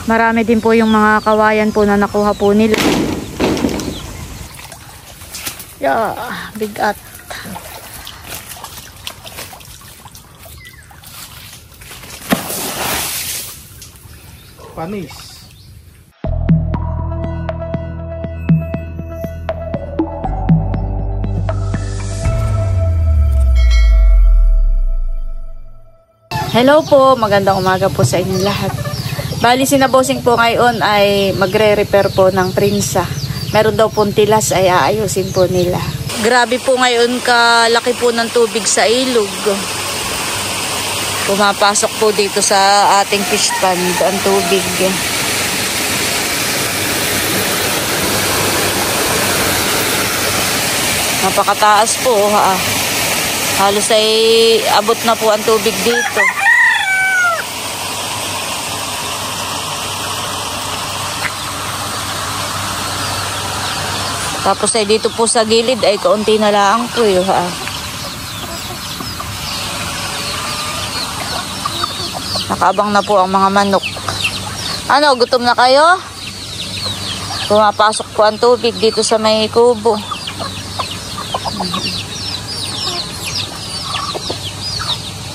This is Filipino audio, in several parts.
Marami din po yung mga kawayan po na nakuha po nila. Yeah, bigat. Panis. Hello po, magandang umaga po sa inyong lahat. Bali si Bossing po ngayon ay magre-repair po ng prinsa. Meron daw pong tilas ay aayusin po nila. Grabe po ngayon kalaki po ng tubig sa ilog. Pumapasok po dito sa ating fish pond ang tubig. Napakataas po ha. Halos ay abot na po ang tubig dito. Tapos ay dito po sa gilid ay kaunti na lang po yun ha. Nakaabang na po ang mga manok. Ano, gutom na kayo? Pumapasok po ang tubig dito sa may kubo.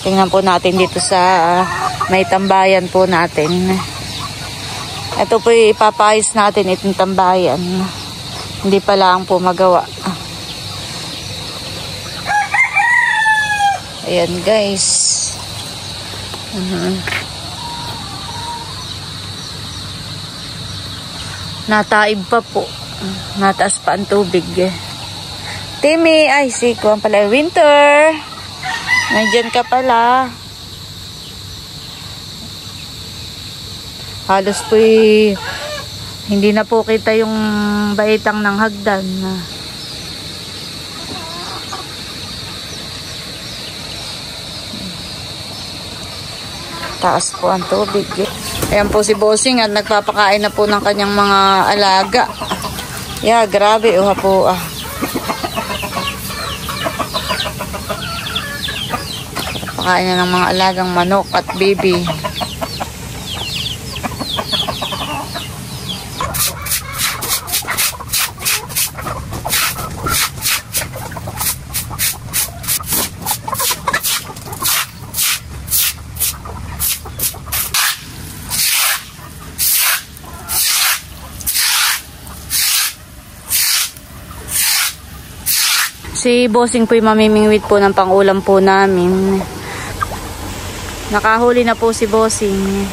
Tingnan po natin dito sa may tambayan po natin. Ito po ipapayos natin itong tambayan. Hindi pa lang po magawa. Ayan guys. Nataib pa po. Nataas pa ang tubig. Timmy, ay si Kuwan pala. Winter. Nandyan ka pala. Halos po hindi na po kita yung baitang ng hagdan. Taas po ang tubig. Ayan po si Bossing at nagpapakain na po ng kanyang mga alaga. Yeah, grabe. Uha po pakain na ng mga alagang manok at baby. Si Bossing po'y mamimingwit po ng pangulam po namin. Nakahuli na po si Bossing.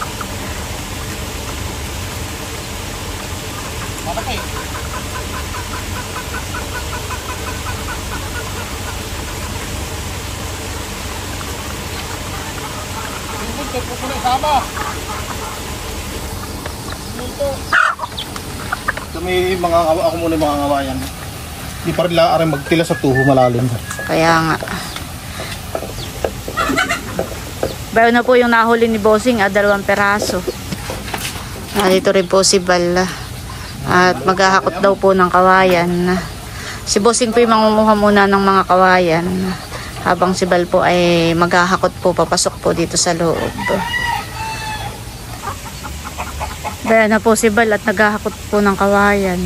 Kami ako muna yung mga ngawayan. Di pa rin lang magtila sa tuho malalim. Kaya nga. Bayo na po yung nahuli ni Bossing 2 peraso. Dito rin po si Bal. At maghahakot daw po ng kawayan. Si Bossing po yung mangunguha muna ng mga kawayan. Habang si Bal po ay maghahakot po, papasok po dito sa loob. Bayo na po si Bal at naghahakot po ng kawayan.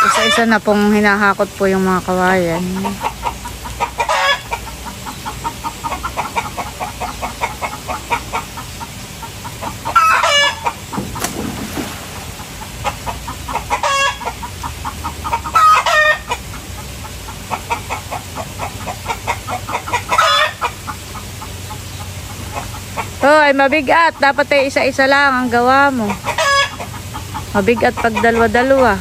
Isa-isa na pong hinahakot po yung mga kawayan. Ay mabigat. Dapat ay isa-isa lang ang gawa mo. Mabigat pag dalawa-dalawa.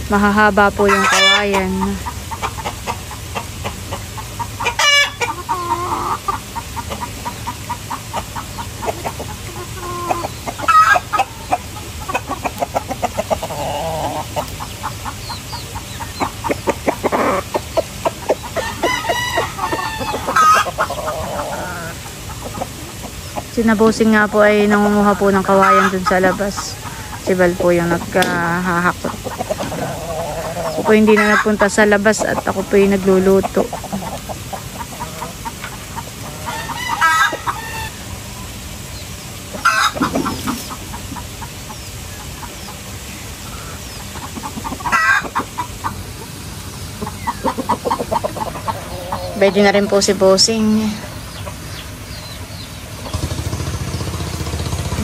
Mahahaba po yung kawayan. Si Bossing nga po ay nangunguha po ng kawayan dun sa labas. Sibal po yung naghahakot. Ako po hindi na nagpunta sa labas at ako po yung nagluluto. Pwede na rin po si Bossing.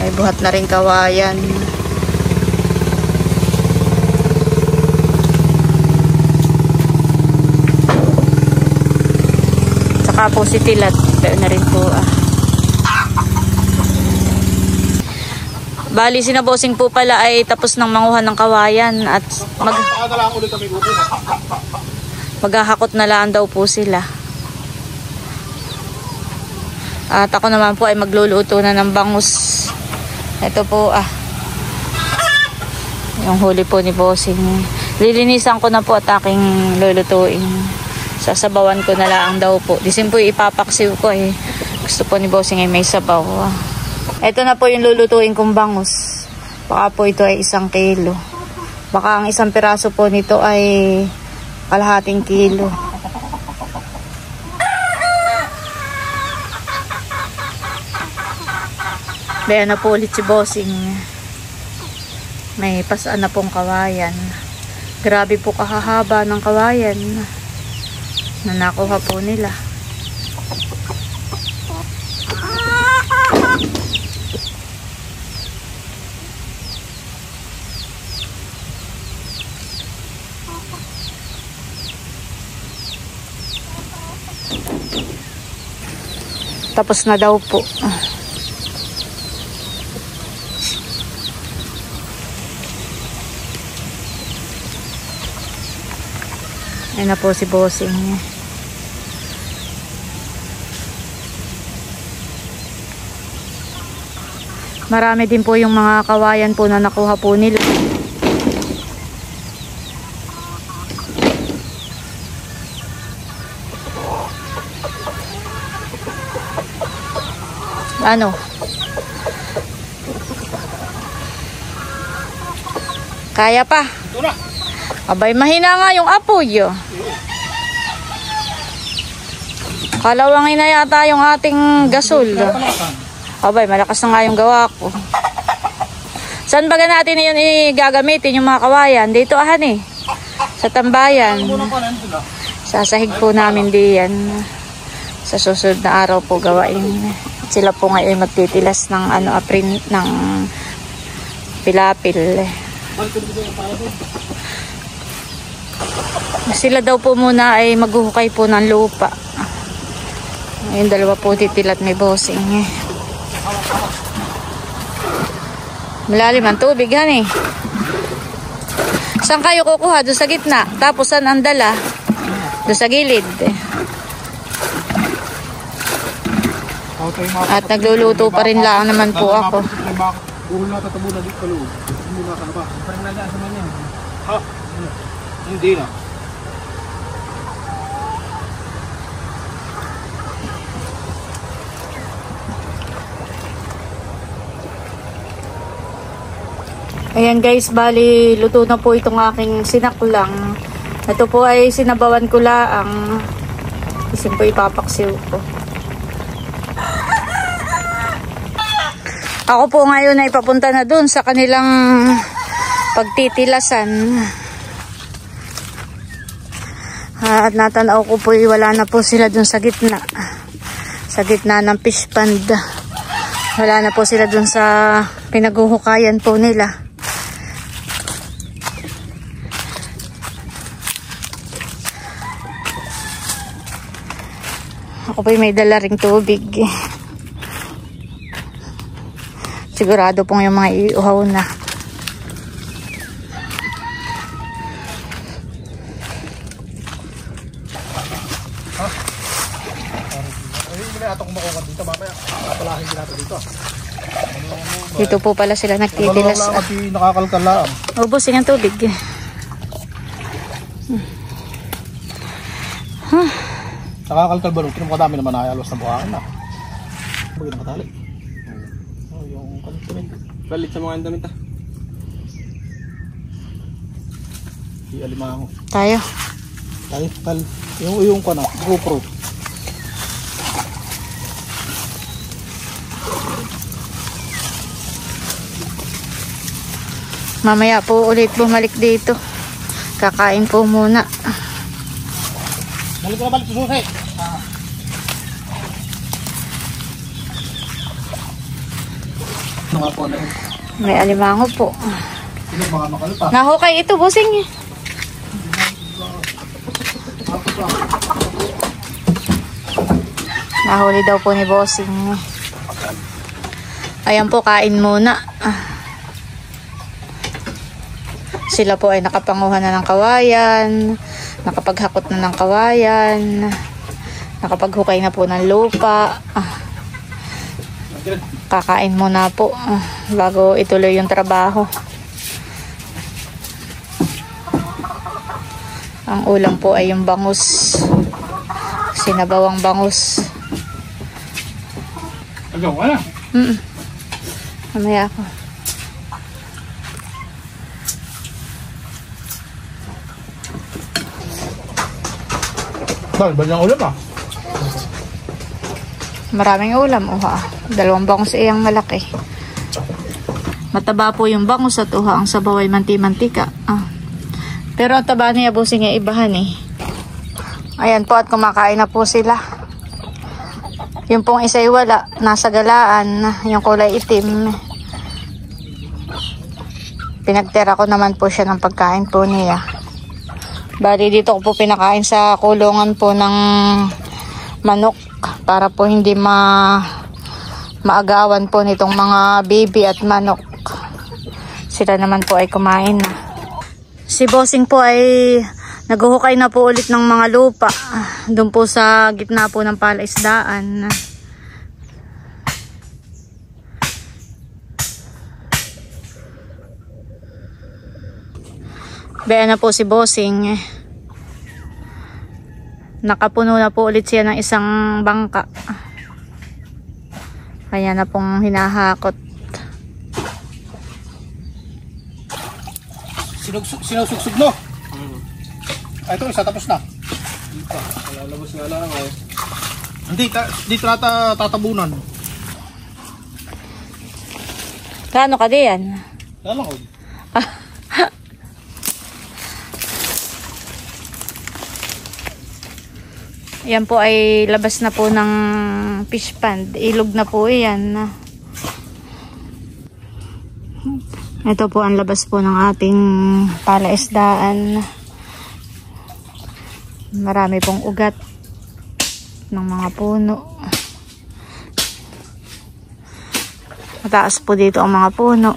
May buhat na rin kawayan. Saka po si Tilat. Pwede na rin po Bali, si Bossing po pala ay tapos ng manguhan ng kawayan at maghahakot na lang daw po sila. At ako naman po ay magluluto na ng bangus. Ito po yung huli po ni Bossing. Lilinisan ko na po at aking lulutuin. Sasabawan ko na lang daw po. Disin po ipapaksiw ko Gusto po ni Bossing ay may sabaw. Ito na po yung lulutuin kong bangus. Baka po ito ay 1 kilo. Baka ang 1 piraso po nito ay kalahating kilo. Bayan na po ulit si Bossing. May pasaan na pong kawayan. Grabe po kahahaba ng kawayan na nakuha po nila. Tapos na daw po. Ayun na po si Bossing. Marami din po yung mga kawayan po na nakuha po nila. Ano? Kaya pa? Ito na. Abay, mahina nga yung apoy. Kalawangin na yata yung ating gasol. Abay, malakas na nga yung gawa ko. Saan baga natin yun gagamitin yung mga kawayan? Dito sa tambayan. Sasahig po namin diyan. Sa susunod na araw po gawain. Sila po ngayon magtitilas ng ng pilapil. Sila daw po muna ay maghuhukay po ng lupa. Yung dalawa po titilat may Bossing. Malalim ang tubig Saan kayo kukuha? Doon sa gitna. Tapos saan ang dala? Doon sa gilid. At nagluluto pa rin lang naman po ako. Hindi na. Ayan guys, bali luto na po itong aking sinaklang. Ito po ay sinabawan ko laang. Isin po ipapaksiw ko. Ako po ngayon ay papunta na dun sa kanilang pagtitilasan. At natanaw ko po wala na po sila dun sa gitna. Sa gitna ng fish pond. Wala na po sila dun sa pinaghuhukayan po nila. Ako po may dala ring tubig. Sigurado pong yung mga iuhaw na. Dito po pala sila nagtitilas. Nakakalkala. Ubusin ang tubig. Nakakalkal ba rin? Kinumukadami naman ayalos na buhaan na. Bagay nakatali. Yung damit. Balit sa mga damit Si Alimango. Tayo. Tayo, tal. Yung ko na, GoPro. Mamaya po ulit bumalik dito. Kakain po muna. Balik ko na balik sa susi. Mga po na yun. May alimango po. Sino baka makalpa? Nahukay ito, bossing. Nahuli daw po ni bossing. Ayan po, kain muna. Sila po ay nakapanguha na ng kawayan, nakapaghakot na ng kawayan, nakapaghukay na po ng lupa. Kakain muna po bago ituloy yung trabaho. Ang ulam po ay yung bangus, sinabawang bangus. Agaw ka na. Mamaya ako. Bakit ba niyang ulam ah? Maraming ulam, uha. 2 bangus iyang malaki. Mataba po yung bangus at uha. Ang sabaw ay manti-mantika. Pero ang taba niya busing ay ibahan eh. Ayan po at kumakain na po sila. Yung pong isa'y wala. Nasa galaan. Yung kulay itim. Pinagtira ko naman po siya ng pagkain po niya. Bali dito ko po pinakain sa kulungan po ng manok. Para po hindi maagawan po nitong mga baby at manok. Sila naman po ay kumain na. Si bossing po ay naghuhukay na po ulit ng mga lupa. Doon po sa gitna po ng palaisdaan. Bayan na po si bossing. Nakapuno na po ulit siya ng isang bangka. Kaya na pong hinahakot. Sinusugsug no? Ay, ito isa tapos na. Lalabas nga lang eh. Hindi, dito nata tatabunan. Gaano ka diyan? Lalakod. Yan po ay labas na po ng fish pond. Ilog na po yan. Ito po ang labas po ng ating palaisdaan. Marami pong ugat ng mga puno. Mataas po dito ang mga puno.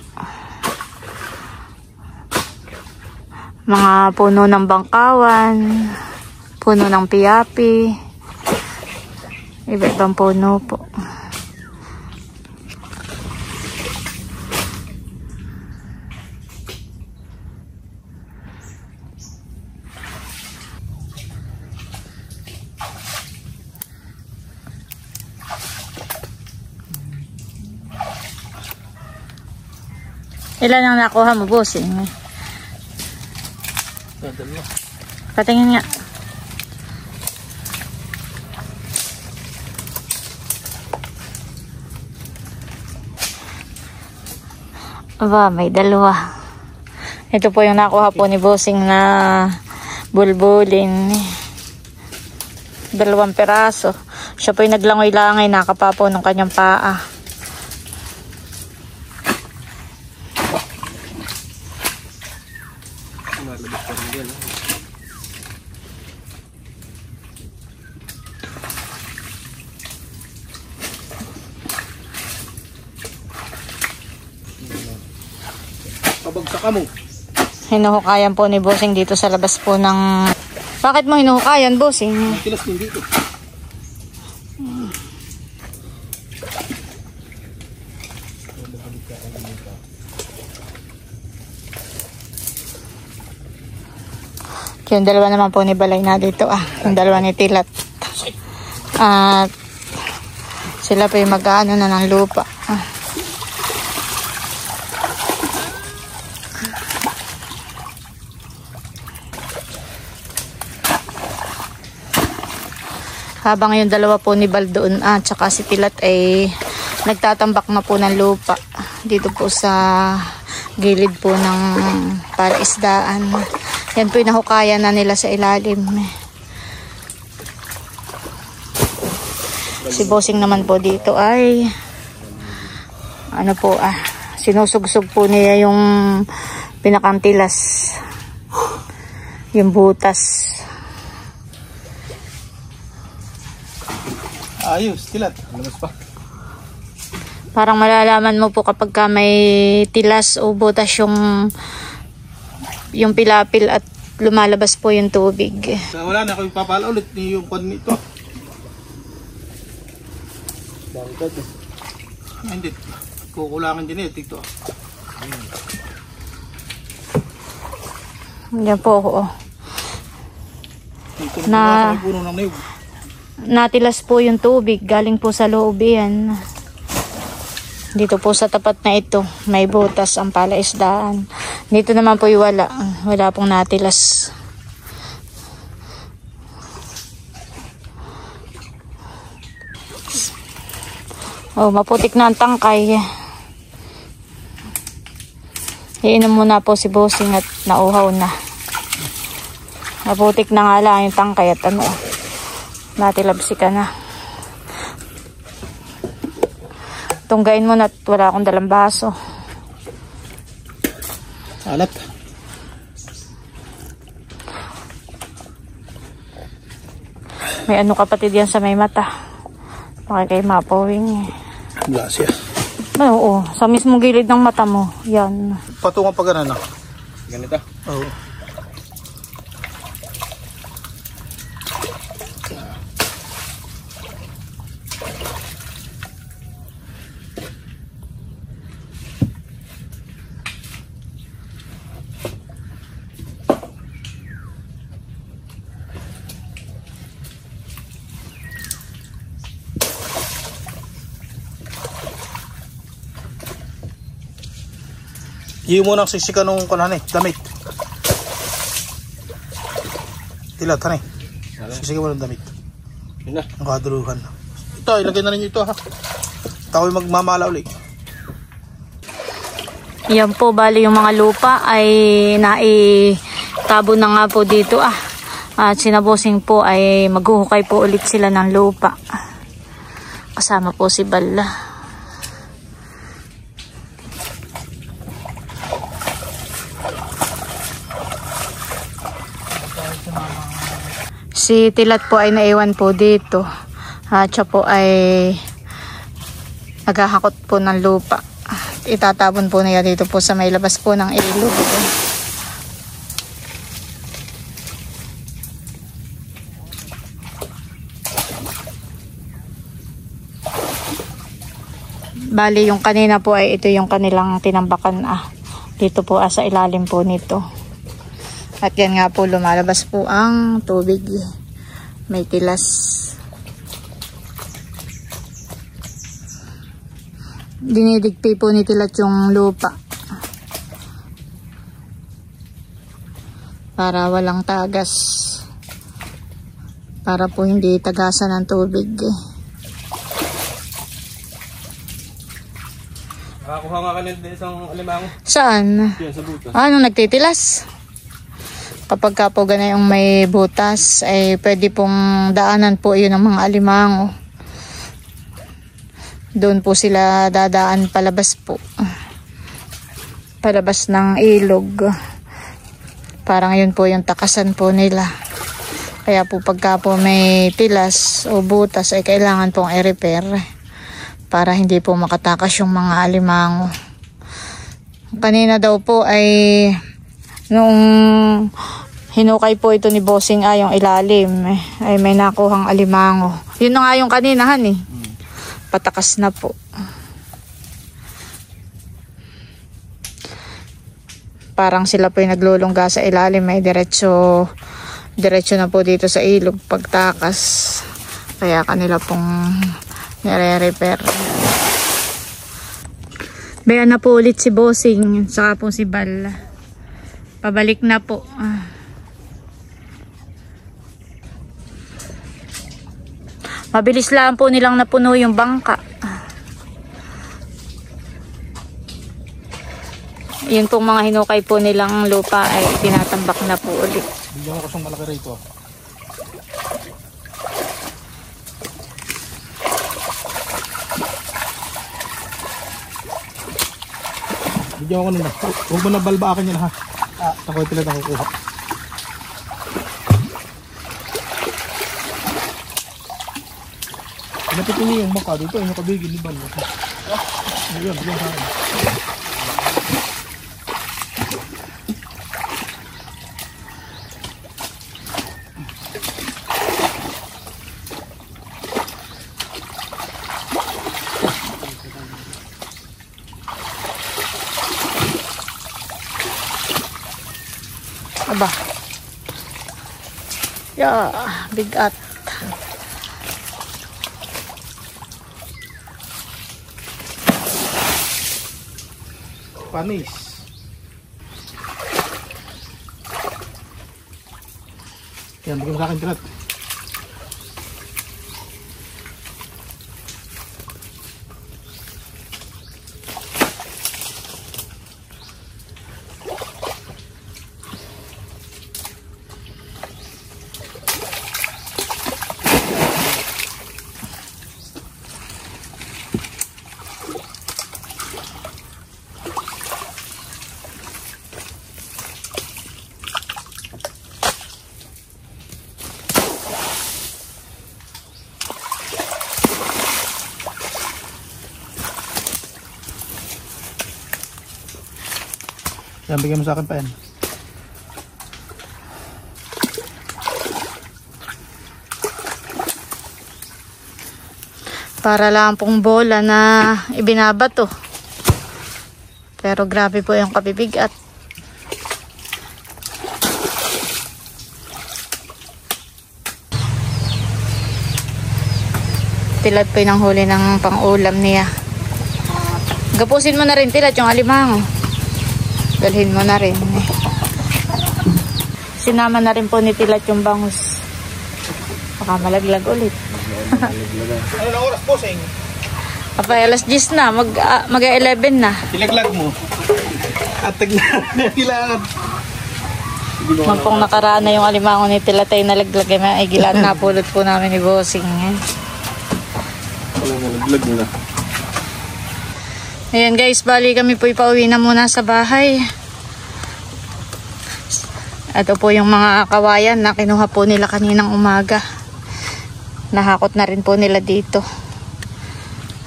Mga puno ng bangkawan. Puno ng piyapi. Iba-ibang puno po. Ilan ang nakuha mo, bossing? Patingin nga. Aba, may 2. Ito po yung nakuha po ni bossing na bulbulin. 2 peraso. Siya po yung naglangoy-langay, nakapapo ng kanyang paa. Malabas pa rin din. Pabagsak ka mo. Hinuhukayan po ni bossing dito sa labas po ng... Bakit mo hinuhukayan, bossing? Tilas din dito. Yung 2 naman po ni Balay na dito. Yung 2 ni Tilat. At sila po yung mag-ano na ng lupa. Habang yung dalawa po ni Bal doon at saka si Tilat ay nagtatambak na po ng lupa dito po sa gilid po ng palaisdaan. Yan po yung nahukayan na nila sa ilalim. Si Bossing naman po dito ay ano po sinusugsog po niya yung pinakantilas, yung butas. Ayos, Tilat. Labas pa. Parang malalaman mo po kapag ka may tilas o butas yung pilapil at lumalabas po yung tubig. Wala na ako ipapala ulit yung pan nito. Bangkad eh. Hindi. Kukulangan din ito. Yan po ako. Dito Na- sa puno ng niyog. Natilas po yung tubig galing po sa loob yan. Dito po sa tapat na ito may butas ang palaisdaan. Dito naman po yung wala pong natilas. Oh, maputik na ang tangkay. Iinom muna po si Bossing at nauhaw na. Maputik na nga lang yung tangkay at natilabsi ka na. Tunggain mo na at wala akong dalang baso. Alat. May kapatid yan sa may mata. Baka kay mapawing Glasya. Oo, sa mismong gilid ng mata mo. Yan. Patungan pa ganun na. Ganito. Oo. Hiyo mo nang sisikan nung kanani, damit. Tilat, hanay. Sisikan mo ng damit. Yun na. Ang kaduluhan. Ito, ilagay na rin ito ha. Tako'y magmamala ulit. Yan po, bali yung mga lupa ay naitabo na nga po dito At sinabosing po ay maghuhukay po ulit sila ng lupa. Kasama po si Balla. Si Tilat po ay naiwan po dito. At siya po ay naghahakot po ng lupa. Itatabon po niya dito po sa may labas po ng ilog. Bali yung kanina po ay ito yung kanilang tinambakan dito po sa ilalim po nito. At yan nga po lumalabas po ang tubig. May tilas. Dinidigpi po ni Tilat yung lupa. Para walang tagas. Para po hindi tagasan ng tubig. Nakakuha nga kanil din isang alimango. Saan? Yan sa butas. Ano nagtitilas? Kapag ka po gana yung may butas, ay pwede pong daanan po yun ng mga alimango. Doon po sila dadaan palabas po. Palabas ng ilog. Parang yun po yung takasan po nila. Kaya po pagka po may tilas o butas ay kailangan pong i-repair. Para hindi po makatakas yung mga alimango. Kanina daw po ay nung hinukay po ito ni Bossing yung ilalim ay may nakuhang alimango. Yun na nga yung kaninahan patakas na po. Parang sila po yung naglulungga sa ilalim may diretso na po dito sa ilog pagtakas. Kaya kanila pong nire-repair. Bayan na po ulit si Bossing saka po si Bal. Pabalik na po. Mabilis lang po nilang napuno yung bangka. Yun pong mga hinukay po nilang lupa ay tinatambak na po ulit. Bigyan ko siyang malaki rito. Bigyan ko na. Huwag mo na balbaakin yan ha. Ako yung pilat ang kukuha. Napitin niyo yung baka dito. Yung kabigil ni Bal. Bigyan sa akin. Aba. Yeah, bigat. Panis. Yan, bigyan mo sa akin pilat. Yan, bigyan mo sa akin pa yan. Para lang pong bola na ibinabato. Pero grabe po yung kabibigat. Tilat po yung huli ng pang-ulam niya. Gapusin mo na rin tilat yung alimango. Dalhin mo na rin. Sinama na rin po ni tilat yung bangus. Baka malaglag ulit. Ano na oras, bossing? Apay, alas 10 na. Mag-11 na. Ilaglag mo. Atag na. Kailangan. Mampong nakaraan na yung alimango ni Tilatay nalaglag. Ay gilaan na pulot po namin ni Bossing. Nalaglag mo na. Ayan guys, bali kami po ipauwi na muna sa bahay. Ito po yung mga kawayan na kinuha po nila kaninang umaga. Nahakot na rin po nila dito.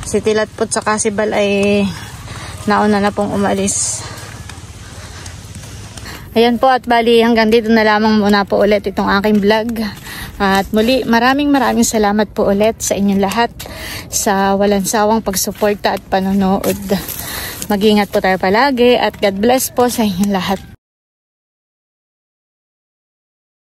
Si Tilat po at si Bal ay nauna na pong umalis. Ayan po at bali hanggang dito na lamang muna po ulit itong aking vlog. At muli maraming salamat po ulit sa inyong lahat sa walang sawang pagsuporta at panonood. Mag-ingat po tayo palagi at God bless po sa inyong lahat.